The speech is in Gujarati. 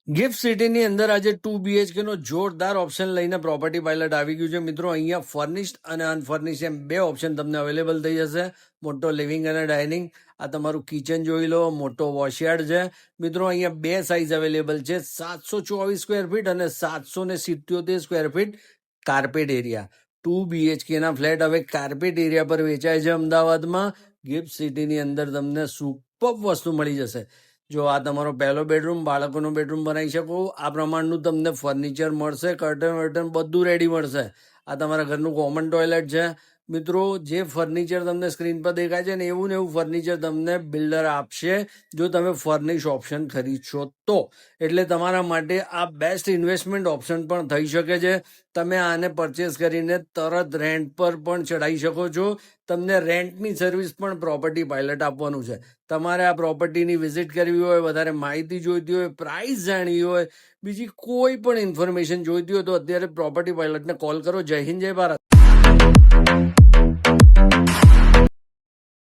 ગિફ્ટ સિટીની અંદર આજે 2 BHK નો જોરદાર ઓપ્શન લઈને પ્રોપર્ટી પાયલટ આવી ગયું છે મિત્રો. અહીંયા ફર્નિશ્ડ અને અનફર્નિશ્ડ એમ બે ઓપ્શન તમને અવેલેબલ થઈ જશે. મોટો લિવિંગ અને ડાઇનિંગ, આ તમારું કિચન જોઈ લો, મોટો વોશયાર્ડ છે મિત્રો. અહીંયા બે સાઇઝ અવેલેબલ છે, 724 સ્ક્વેર ફીટ અને 777 square feet carpet area. 2 BHK ના ફ્લેટ હવે કાર્પેટ એરિયા પર વેચાય છે અમદાવાદમાં. ગિફ્ટ સિટીની અંદર તમને સુપર વસ્તુ મળી જશે. જો આ તમારો પહેલો બેડરૂમ, બાળકોનો બેડરૂમ બનાવી શકો, આ પ્રમાણનું તમને ફર્નિચર મળશે, કર્ટન વર્ટન બધું રેડી મળશે. આ તમારા ઘરનું કોમન ટોયલેટ છે મિત્રો. જે ફર્નિચર તમને સ્ક્રીન પર દેખાય છે ને એવું ફર્નિચર તમને બિલ્ડર આપશે જો તમે ફર્નિશ ઓપ્શન ખરીદશો તો. એટલે તમારા માટે આ બેસ્ટ ઇન્વેસ્ટમેન્ટ ઓપ્શન પણ થઈ શકે છે. તમે આને પરચેસ કરીને તરત રેન્ટ પર પણ ચડાવી શકો છો. તમને રેન્ટની સર્વિસ પણ પ્રોપર્ટી પાયલટ આપવાનું છે. તમારે આ પ્રોપર્ટીની વિઝિટ કરવી હોય, વધારે માહિતી જોઈતી હોય, પ્રાઇસ જાણવી હોય, બીજી કોઈ પણ ઇન્ફોર્મેશન જોઈતી હોય તો અત્યારે પ્રોપર્ટી પાયલટને કોલ કરો. જય હિન્દ, જય ભારત.